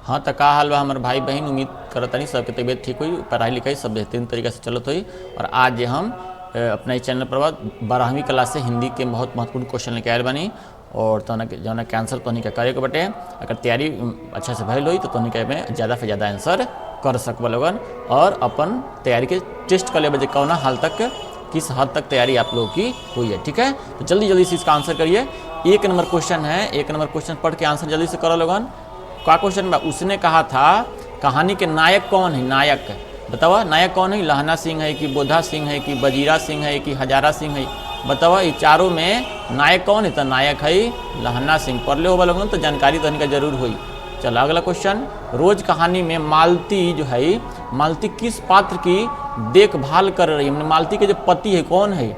हाँ तो का हाल बा हमारे भाई बहन, उम्मीद करतनी सबके तबीयत ठीक हुई, पढ़ाई लिखाई सब बेहतरीन तरीके से चलत हुई। और आज हम अपना इस चैनल पर 12वीं क्लास से हिंदी के बहुत महत्वपूर्ण क्वेश्चन लेके आए बनी। और जौना के आंसर तोहनी के करे के बटे, अगर तैयारी अच्छा से भइल हुई तो तोहनी के में ज़्यादा से ज़्यादा आंसर कर सकबा लोगन। और अपन तैयारी के टेस्ट कर ले बजे कौना हाल तक किस हद तक तैयारी आप लोगों की हुई है। ठीक है, तो जल्दी जल्दी से इसका आंसर करिए। 1 नंबर क्वेश्चन है, 1 नंबर क्वेश्चन पढ़ के आंसर जल्दी से करो लोगन। क्या क्वेश्चन बा? उसने कहा था कहानी के नायक कौन है? नायक बतावा, नायक कौन है? लहना सिंह है कि बोधा सिंह है कि बजीरा सिंह है कि हजारा सिंह है? बतावा, ये चारों में नायक कौन है? तो नायक है लहना सिंह। पढ़ ले हो लोगन तो जानकारी तो इनका जरूर हुई। चलो अगला क्वेश्चन, रोज कहानी में मालती जो है, मालती किस पात्र की देखभाल कर रही है? मालती के जो पति है कौन है?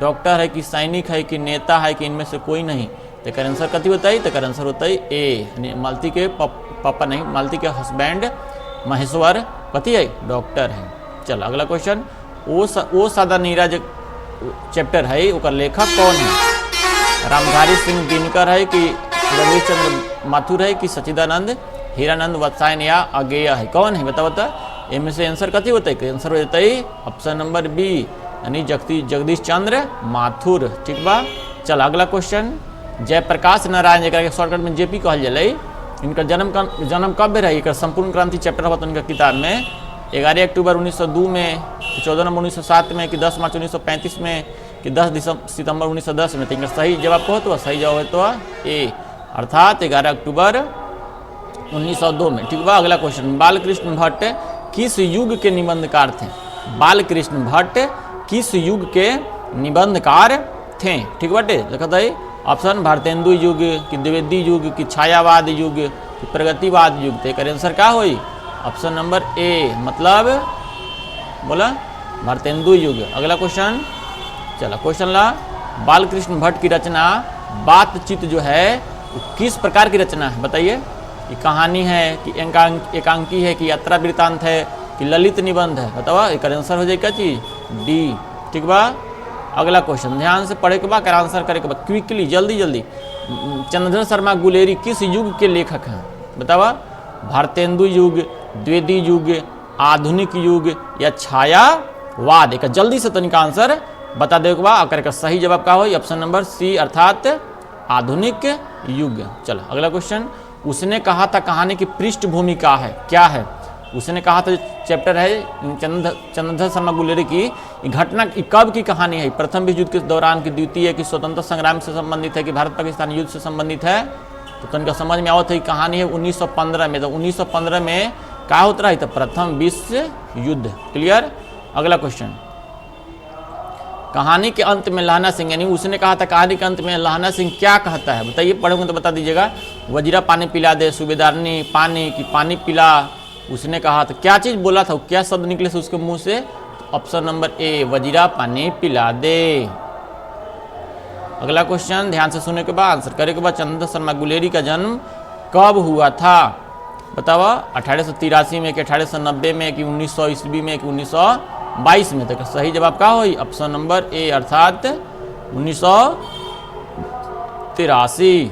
डॉक्टर है कि सैनिक है कि नेता है कि इनमें से कोई नहीं? तो कर आंसर कथी बताई? तो कर आंसर होता है ए, मालती के पापा नहीं, मालती के हस्बैंड महेश्वर पति है, डॉक्टर है। चलो अगला क्वेश्चन, ओ सादा नीरज चैप्टर है, उसका लेखक कौन है? रामधारी सिंह दिनकर है कि रविश चंद्र माथुर है कि सच्चिदानंद हीरानंद वत्सायन या अगेय है? कौन है बता? इनमें से आंसर कथी होता है? आंसर हो जाता है ऑप्शन नंबर बी, यानी जगदीश चंद्र माथुर। ठीक बा। चल अगला क्वेश्चन, जयप्रकाश नारायण जरा शॉर्टकट में जेपी कहल जले, इनका जन्म कब रही? एक संपूर्ण क्रांति चैप्टर होता इनका किताब में 11 अक्टूबर 1902 में, 14 नवंबर 1907 में कि 10 मार्च 1935 में कि 10 सितंबर 1910 में? तो इनका सही जवाब कहो तो सही जवाब है तो ए, अर्थात 11 अक्टूबर 1902 में। ठीक बा। अगला क्वेश्चन, बालकृष्ण भट्ट किस युग के निबंधकार थे? बालकृष्ण भट्ट किस युग के निबंधकार थे? ठीक बाटे, देखा है ऑप्शन भारतेंदु युग कि द्विवेदी युग कि छायावाद युग कि प्रगतिवाद युग? तो एक आंसर क्या हुई? ऑप्शन नंबर ए, मतलब बोला भारतेंदु युग। अगला क्वेश्चन, चलो क्वेश्चन ला, बालकृष्ण भट्ट की रचना बातचीत जो है किस प्रकार की रचना है? बताइए, कि कहानी है कि एकांकी है कि यात्रा वृत्तांत है कि ललित निबंध है? बताओ, एक आंसर हो जाए क्या चीज? डी। ठीक बा। अगला क्वेश्चन ध्यान से पढ़े के बाद आंसर करे के बाद क्विकली जल्दी जल्दी, चंद्रधर शर्मा गुलेरी किस युग के लेखक हैं? बतावा, भारतेंदु युग, द्विवेदी युग, आधुनिक युग या छायावाद? एक जल्दी से तनिक आंसर बता दे के बाद अगर सही जवाब का हो ऑप्शन नंबर सी, अर्थात आधुनिक युग। चलो अगला क्वेश्चन, उसने कहा था कहानी की पृष्ठभूमि क्या है? उसने कहा था चैप्टर है चंद्रधर शर्मा गुलेरी की घटना कब की कहानी है? प्रथम विश्व युद्ध के दौरान की, द्वितीय की स्वतंत्रता संग्राम से संबंधित है कि भारत पाकिस्तान युद्ध से संबंधित है? तो तनिका समझ में आवत है कहानी है 1915 में। तो 1915 में क्या होता रहा? तो प्रथम विश्व युद्ध। क्लियर। अगला क्वेश्चन, कहानी के अंत में लहना सिंह, यानी उसने कहा था कहानी के अंत में लहना सिंह क्या कहता है? बताइए, पढ़ोगे तो बता दीजिएगा। वजीरा पानी पिला दे, सूबेदारनी पानी की पानी पिला? उसने कहा था क्या चीज बोला था? क्या शब्द निकले थे उसके मुंह से? तो ऑप्शन नंबर ए, वजीरा पानी पिला दे। अगला क्वेश्चन ध्यान से सुनने के बाद आंसर करे के बाद, चंद्रधर शर्मा गुलेरी का जन्म कब हुआ था? बताओ, 1883 में कि 1890 में कि 1900 ईस्वी में कि 1922 में? तक सही जवाब का हो ऑप्शन नंबर ए, अर्थात 1983।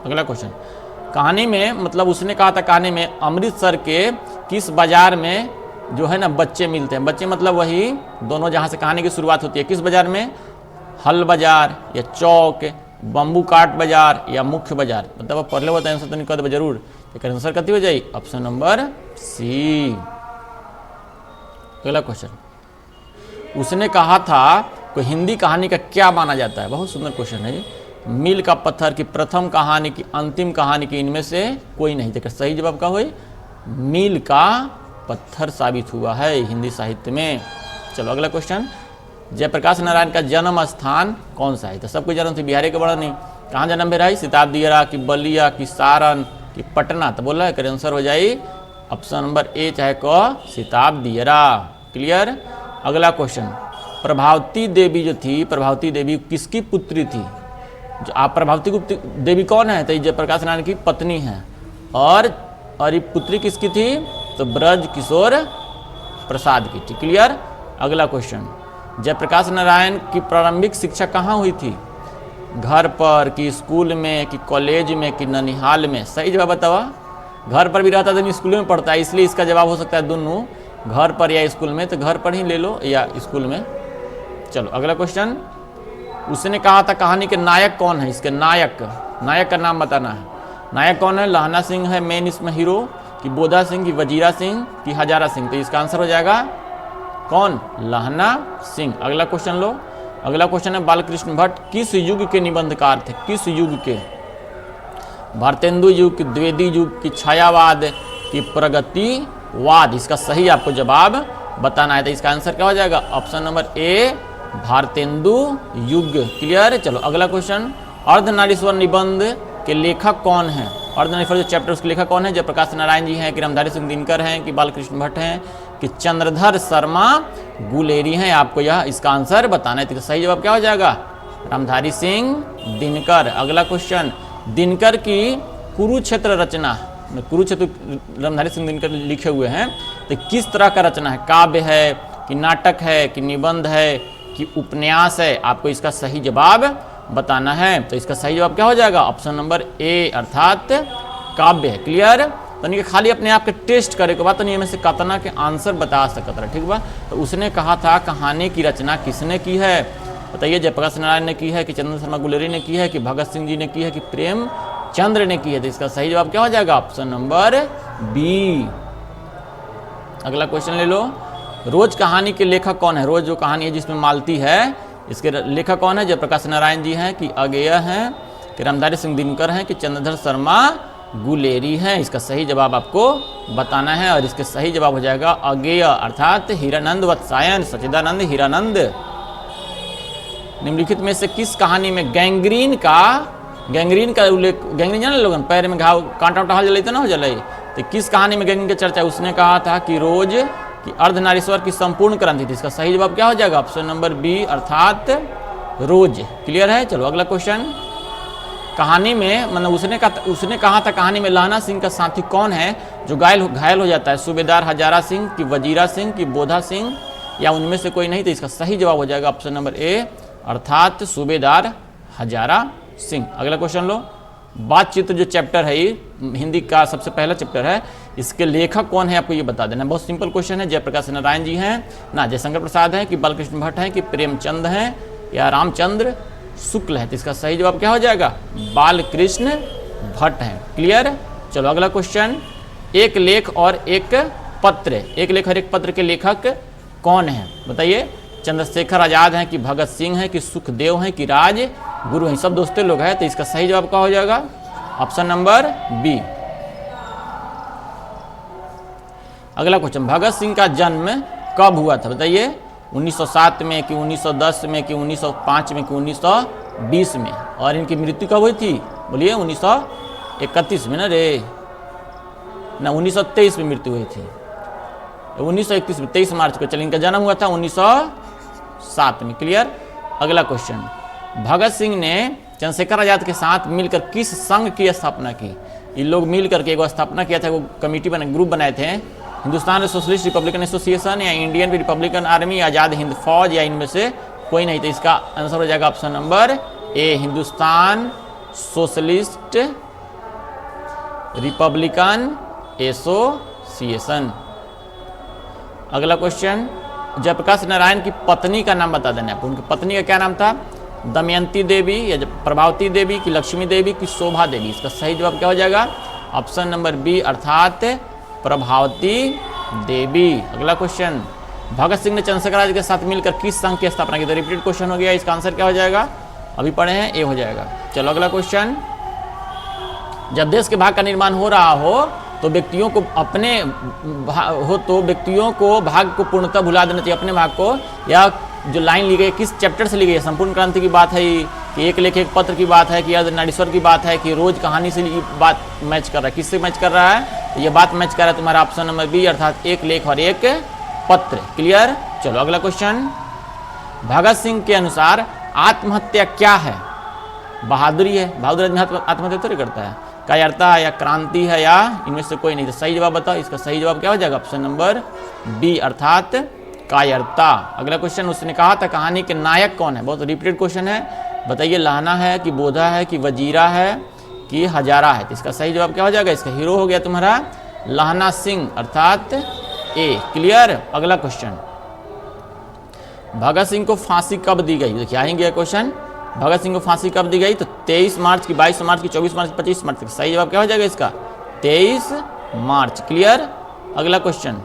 अगला क्वेश्चन, कहानी में मतलब उसने कहा था कहानी में अमृतसर के किस बाजार में जो है ना बच्चे मिलते हैं? बच्चे मतलब वही दोनों जहाँ से कहानी की शुरुआत होती है। किस बाजार में? हल बाजार या चौक, बम्बू काट बाजार या मुख्य बाजार? मतलब पढ़ ले होता है आंसर तो नहीं कर जरूर। एक आंसर कती हो जाए ऑप्शन नंबर सी। अगला क्वेश्चन, उसने कहा था कोई हिंदी कहानी का क्या माना जाता है? बहुत सुंदर क्वेश्चन है। मील का पत्थर की प्रथम कहानी की अंतिम कहानी की इनमें से कोई नहीं? देखिए सही जवाब का हुई मील का पत्थर साबित हुआ है हिंदी साहित्य में। चलो अगला क्वेश्चन, जयप्रकाश नारायण का जन्म स्थान कौन सा है? तो सबको जन्म थे बिहार के बड़ा नहीं, कहाँ जन्म भी रहा? सिताब दियरा कि बलिया कि सारण कि पटना? तो बोला है आंसर हो जाए ऑप्शन नंबर ए, चाहे क सिताब दियरा। क्लियर। अगला क्वेश्चन, प्रभावती देवी जो थी, प्रभावती देवी किसकी पुत्री थी? जो आप प्रभावती देवी कौन है? तो जयप्रकाश नारायण की पत्नी है। और ये पुत्री किसकी थी? तो ब्रज किशोर प्रसाद की। ठीक। क्लियर। अगला क्वेश्चन, जयप्रकाश नारायण की प्रारंभिक शिक्षा कहाँ हुई थी? घर पर कि स्कूल में कि कॉलेज में कि ननिहाल में? सही जवाब बतावा। घर पर भी रहता है तो स्कूल में पढ़ता है, इसलिए इसका जवाब हो सकता है दोनों, घर पर या स्कूल में, तो घर पर ही ले लो या स्कूल में। चलो अगला क्वेश्चन, उसने कहा था कहानी के नायक कौन है, इसके नायक का नाम बताना है। नायक कौन है, लहना सिंह है मेन इसमें हीरो, कि बोधा सिंह, की वजीरा सिंह, की हजारा सिंह, तो इसका आंसर हो जाएगा कौन, लहना सिंह। अगला क्वेश्चन लो, अगला क्वेश्चन है बालकृष्ण भट्ट किस युग के निबंधकार थे, किस युग के, भारतेंदु युग, की द्विवेदी युग, की छायावाद, की प्रगतिवाद, इसका सही आपको जवाब बताना है। तो इसका आंसर क्या हो जाएगा, ऑप्शन नंबर ए भारतेंदु युग। क्लियर। चलो अगला क्वेश्चन, अर्धनारीश्वर निबंध के लेखक कौन है, अर्धनारीश्वर जो चैप्टर उसके लेखक कौन है, जयप्रकाश नारायण जी हैं, कि रामधारी सिंह दिनकर हैं, कि बालकृष्ण भट्ट हैं, कि चंद्रधर शर्मा गुलेरी हैं, आपको यह इसका आंसर बताना है। तो सही जवाब क्या हो जाएगा, रामधारी सिंह दिनकर। अगला क्वेश्चन, दिनकर की कुरुक्षेत्र रचना, कुरुक्षेत्र रामधारी सिंह दिनकर लिखे हुए हैं, तो किस तरह का रचना है, काव्य है, कि नाटक है, कि निबंध है, कि उपन्यास है, आपको इसका सही जवाब बताना है। तो इसका सही जवाब क्या हो जाएगा, ऑप्शन नंबर ए अर्थात काव्य है। क्लियर। तो खाली अपने आप के टेस्ट करे के बाद तो में से कतना के आंसर बता सकता है, ठीक बा। तो उसने कहा था कहानी की रचना किसने की है, बताइए, जयप्रकाश नारायण ने की है, कि चंद्र शर्मा गुलेरी ने की है, कि भगत सिंह जी ने की है, कि प्रेमचंद्र ने की है। तो इसका सही जवाब क्या हो जाएगा, ऑप्शन नंबर बी। अगला क्वेश्चन ले लो, रोज कहानी के लेखक कौन है, रोज जो कहानी है जिसमें मालती है, इसके लेखक कौन है, जयप्रकाश नारायण जी हैं, कि अगेय हैं, कि रामधारी सिंह दिनकर हैं, कि चंद्रधर शर्मा गुलेरी हैं। इसका सही जवाब आपको बताना है और इसके सही जवाब हो जाएगा अगेय अर्थात हीरानंद वत्सायन, सच्चिदानंद हीरानंद। निम्नलिखित में से किस कहानी में गैंग्रीन का उल्लेख, गैंग्रीन जाने लोगन पैर में घाव कांटा उठा जले तो ना हो जले, तो किस कहानी में गैंग्रीन की चर्चा, उसने कहा था कि रोज की अर्धनारीश्वर की संपूर्ण क्रांति थी। इसका सही जवाब क्या हो जाएगा, ऑप्शन नंबर बी अर्थात रोज। क्लियर है। चलो अगला क्वेश्चन, कहानी में मतलब उसने कहा था कहानी में लहना सिंह का साथी कौन है जो घायल हो जाता है, सूबेदार हजारा सिंह, की वजीरा सिंह, की बोधा सिंह, या उनमें से कोई नहीं। तो इसका सही जवाब हो जाएगा ऑप्शन नंबर ए अर्थात सूबेदार हजारा सिंह। अगला क्वेश्चन लो, बातचित्र जो चैप्टर है ये हिंदी का सबसे पहला चैप्टर है, इसके लेखक कौन है आपको ये बता देना। बहुत सिंपल क्वेश्चन है, जयप्रकाश नारायण जी हैं ना, जयशंकर प्रसाद हैं, कि बालकृष्ण भट्ट हैं, कि प्रेमचंद हैं, या रामचंद्र शुक्ल है। तो इसका सही जवाब क्या हो जाएगा, बालकृष्ण भट्ट हैं। क्लियर। चलो अगला क्वेश्चन, एक लेख और एक पत्र, एक लेख और एक पत्र के लेखक कौन है बताइए। चंद्रशेखर आजाद हैं, कि भगत सिंह हैं, कि सुखदेव हैं, कि राजगुरु हैं, सब दोस्तों लोग हैं। तो इसका सही जवाब क्या हो जाएगा, ऑप्शन नंबर बी। अगला क्वेश्चन, भगत सिंह का जन्म कब हुआ था बताइए, 1907 में, कि 1910 में, कि 1905 में, कि 1920 में, और इनकी मृत्यु कब हुई थी बोलिए, 1931 में ना रे, ना 1923 में मृत्यु हुई थी, 1931 में 23 मार्च को। चलिए इनका जन्म हुआ था 1907 में। क्लियर। अगला क्वेश्चन, भगत सिंह ने चंद्रशेखर आजाद के साथ मिलकर किस संघ की स्थापना की, ये लोग मिल करके एक स्थापना किया था, वो कमेटी बने, ग्रुप बनाए थे, हिंदुस्तान सोशलिस्ट रिपब्लिकन एसोसिएशन, या Indian Republican army, Azad Hind फौज, या इनमें से कोई नहीं। तो इसका आंसर हो जाएगा option number A Hindustan socialist Republican association. अगला क्वेश्चन, जयप्रकाश नारायण की पत्नी का नाम बता देना आपको, उनकी पत्नी का क्या नाम था, दमयंती देवी, या प्रभावती देवी, की लक्ष्मी देवी, की शोभा देवी। इसका सही जवाब क्या हो जाएगा, ऑप्शन नंबर बी अर्थात प्रभावती देवी। अगला क्वेश्चन, भगत सिंह ने चंद्रशेखर आजाद के साथ मिलकर किस संघ की स्थापना की, तो रिपीटेड क्वेश्चन हो गया, इसका आंसर क्या हो जाएगा, अभी पढ़े हैं, ए हो जाएगा। चलो अगला क्वेश्चन, जब देश के भाग का निर्माण हो रहा हो तो व्यक्तियों को भाग को पूर्णतः भुला देना चाहिए, अपने भाग को। या जो लाइन ली गई किस चैप्टर से ली गई है, संपूर्ण क्रांति की बात है, कि एक लेख एक पत्र की बात है, कि अर्धनारीश्वर की बात है, कि रोज कहानी से बात मैच कर रहा है, किससे मैच कर रहा है, तो ये बात मैच कर रहा है तुम्हारा ऑप्शन नंबर बी अर्थात एक लेख और एक पत्र। क्लियर। चलो अगला क्वेश्चन, भगत सिंह के अनुसार आत्महत्या क्या है, बहादुरी है, बहादुर आदमी आत्महत्या थोड़ी करता है, कायरता है, या क्रांति है, या इनमें से कोई नहीं। तो सही जवाब बताओ, इसका सही जवाब क्या हो जाएगा, ऑप्शन नंबर बी अर्थात कायरता। अगला क्वेश्चन, उसने कहा था कहानी के नायक कौन है, बहुत रिपीटेड क्वेश्चन है, बताइए, लहना है, कि बोधा है, कि वजीरा है, कि हजारा है। तो इसका सही जवाब क्या हो जाएगा? इसका हीरो हो गया तुम्हारा लहना सिंह अर्थात ए। क्लियर। अगला क्वेश्चन, भगत सिंह को फांसी कब दी गई? देखिए आएंगे क्वेश्चन, भगत सिंह को फांसी कब दी गई? तो 23 मार्च की, 22 मार्च की, 24 मार्च की, 25 मार्च की। सही जवाब क्या हो जाएगा इसका? 23 मार्च। क्लियर। अगला क्वेश्चन,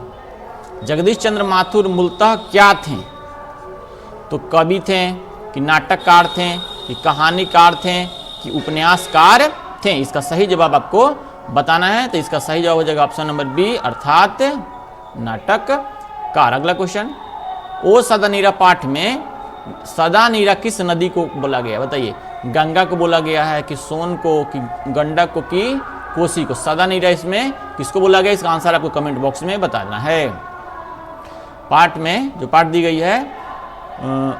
जगदीश चंद्र माथुर मूलतः क्या थे? तो कवि थे कि नाटककार थे कि कहानीकार थे कि उपन्यासकार थे? इसका सही जवाब आपको बताना है। तो इसका सही जवाब हो जाएगा ऑप्शन नंबर बी अर्थात नाटककार। अगला क्वेश्चन, ओ सदा नीरा पाठ में सदा नीरा किस नदी को बोला गया? बताइए, गंगा को बोला गया है कि सोन को कि गंडक को कि कोसी को? सदा नीरा इसमें किसको बोला गया? इसका आंसर आपको कमेंट बॉक्स में बताना है। पाठ में जो पाठ दी गई है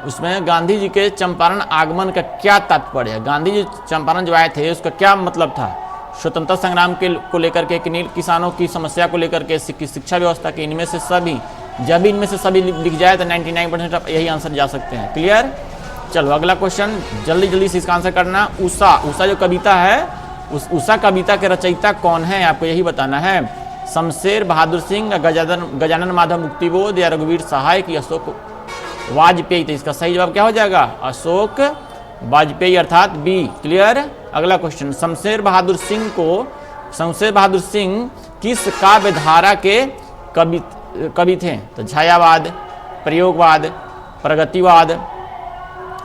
उसमें गांधी जी के चंपारण आगमन का क्या तात्पर्य है? गांधी जी चंपारण जो आए थे उसका क्या मतलब था? स्वतंत्रता संग्राम को लेकर के, किसानों की समस्या को लेकर के, शिक्षा व्यवस्था के, इनमें से सभी, जब इनमें से सभी लिख जाए तो 99% आप यही आंसर जा सकते हैं। क्लियर। चलो अगला क्वेश्चन, जल्दी जल्दी से इसका आंसर करना। उषा जो कविता है, उस उषा कविता के रचयिता कौन है? आपको यही बताना है। शमशेर बहादुर सिंह, गजानन माधव मुक्तिबोध या रघुवीर सहाय की अशोक वाजपेयी? तो इसका सही जवाब क्या हो जाएगा? अशोक वाजपेयी अर्थात बी। क्लियर। अगला क्वेश्चन, शमशेर बहादुर सिंह किस काव्य धारा के कवि थे? तो छायावाद, प्रयोगवाद, प्रगतिवाद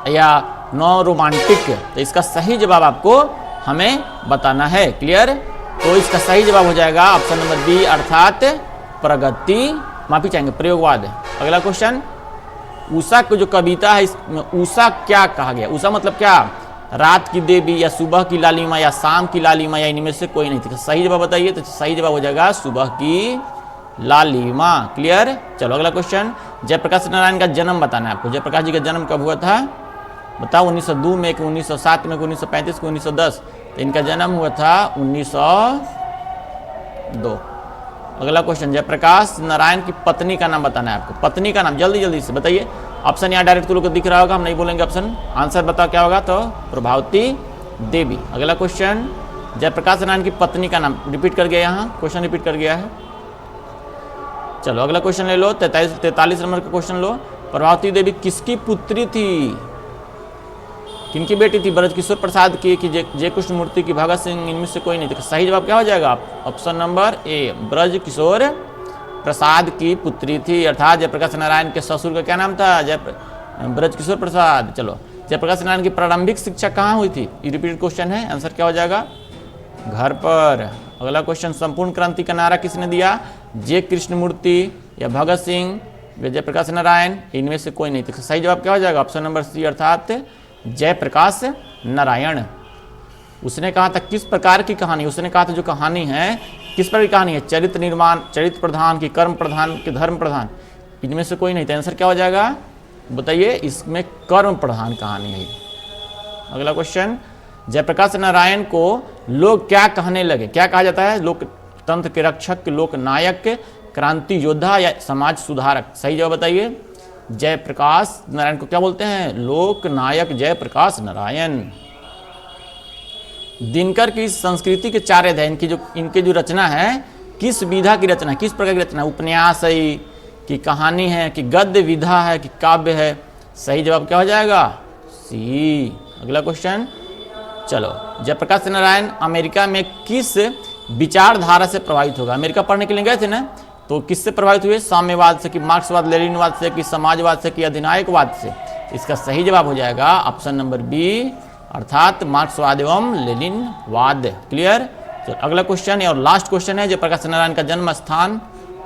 या नौ रोमांटिक? तो इसका सही जवाब आपको हमें बताना है। क्लियर। तो इसका सही जवाब हो जाएगा ऑप्शन नंबर बी अर्थात प्रयोगवाद। अगला क्वेश्चन, उषा की जो कविता है इसमें उषा क्या कहा गया? उषा मतलब क्या? रात की देवी या सुबह की लालिमा या शाम की लालिमा या इनमें से कोई नहीं थी? सही जवाब बताइए। तो सही जवाब हो जाएगा सुबह की लालिमा। क्लियर। चलो अगला क्वेश्चन, जयप्रकाश नारायण का जन्म बताना है आपको। जयप्रकाश जी का जन्म कब हुआ था? बताओ, 1902 में कि 1907 में कि 1935 कि 1910? तो इनका जन्म हुआ था 1902। अगला क्वेश्चन, जयप्रकाश नारायण की पत्नी का नाम बताना है आपको। पत्नी का नाम जल्दी जल्दी से बताइए। ऑप्शन यहाँ डायरेक्ट तुम लोग को दिख रहा होगा, हम नहीं बोलेंगे ऑप्शन। आंसर बताओ क्या होगा? तो प्रभावती देवी। अगला क्वेश्चन, जयप्रकाश नारायण की पत्नी का नाम रिपीट कर गया, यहाँ क्वेश्चन रिपीट कर गया है। चलो अगला क्वेश्चन ले लो, 43 नंबर का क्वेश्चन लो। प्रभावती देवी किसकी पुत्री थी? किनकी बेटी थी? ब्रजकिशोर प्रसाद की कि जय कृष्णमूर्ति की, भगत सिंह? इनमें से कोई नहीं थी। सही जवाब क्या हो जाएगा? ऑप्शन नंबर ए ब्रजकिशोर प्रसाद की पुत्री थी अर्थात जयप्रकाश नारायण के ससुर का क्या नाम था? ब्रजकिशोर प्रसाद। चलो, जयप्रकाश नारायण की प्रारंभिक शिक्षा कहाँ हुई थी? ये रिपीटेड क्वेश्चन है, आंसर क्या हो जाएगा? घर पर। अगला क्वेश्चन, संपूर्ण क्रांति का नारा किसने दिया? जय कृष्णमूर्ति या भगत सिंह या जयप्रकाश नारायण? इनमें से कोई नहीं थी। सही जवाब क्या हो जाएगा? ऑप्शन नंबर सी अर्थात जयप्रकाश नारायण। उसने कहा था किस प्रकार की कहानी? उसने कहा था जो कहानी है किस प्रकार की कहानी है? चरित्र निर्माण, चरित्र प्रधान की, कर्म प्रधान की, धर्म प्रधान? इनमें से कोई नहीं था। आंसर क्या हो जाएगा बताइए? इसमें कर्म प्रधान कहानी है। अगला क्वेश्चन, जयप्रकाश नारायण को लोग क्या कहने लगे? क्या कहा जाता है? लोकतंत्र के रक्षक, लोक नायक, क्रांति योद्धा या समाज सुधारक? सही जवाब बताइए। जयप्रकाश नारायण को क्या बोलते हैं? लोक नायक जयप्रकाश नारायण। दिनकर की संस्कृति के 4 अध्याय, इनके जो रचना है किस विधा की रचना है? किस प्रकार की रचना है? उपन्यास है कि कहानी है कि गद्य विधा है कि काव्य है? सही जवाब क्या हो जाएगा? सी। अगला क्वेश्चन, चलो, जयप्रकाश नारायण अमेरिका में किस विचारधारा से प्रभावित होगा? अमेरिका पढ़ने के लिए गए थे ना, तो किससे प्रभावित हुए? साम्यवाद से कि मार्क्सवाद, लेनिनवाद से कि समाजवाद से कि अधिनायकवाद से? इसका सही जवाब हो जाएगा ऑप्शन नंबर बी अर्थात मार्क्सवाद एवं लेनिनवाद। क्लियर। तो अगला क्वेश्चन और लास्ट क्वेश्चन है, जयप्रकाश नारायण का जन्म स्थान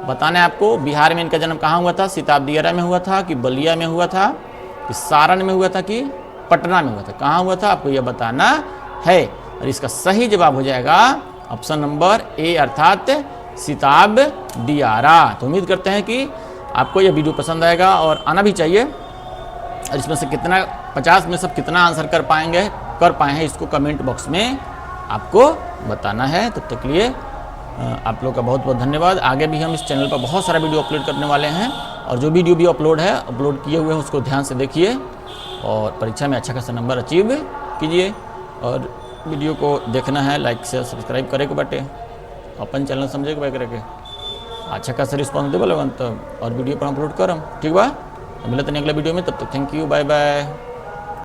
बताना है आपको। बिहार में इनका जन्म कहाँ हुआ था? सीताबदियारा में हुआ था कि बलिया में हुआ था कि सारण में हुआ था कि पटना में हुआ था? कहाँ हुआ था आपको यह बताना है। और इसका सही जवाब हो जाएगा ऑप्शन नंबर ए अर्थात सीताबदियारा। तो उम्मीद करते हैं कि आपको यह वीडियो पसंद आएगा और आना भी चाहिए। और इसमें से कितना 50 में सब कितना आंसर कर पाए हैं इसको कमेंट बॉक्स में आपको बताना है। तब तक के लिए आप लोग का बहुत बहुत धन्यवाद। आगे भी हम इस चैनल पर बहुत सारा वीडियो अपलोड करने वाले हैं और जो वीडियो भी अपलोड किए हुए हैं उसको ध्यान से देखिए और परीक्षा में अच्छा खासा नंबर अचीव कीजिए। और वीडियो को देखना है, लाइक से सब्सक्राइब करे के बाटे, अपन चैनल समझे के बा करके अच्छा खासा रिस्पॉन्स देवे लगन तो और वीडियो पर अपलोड करम। ठीक बा, मिलते हैं अगला वीडियो में, तब तक थैंक यू, बाय बाय।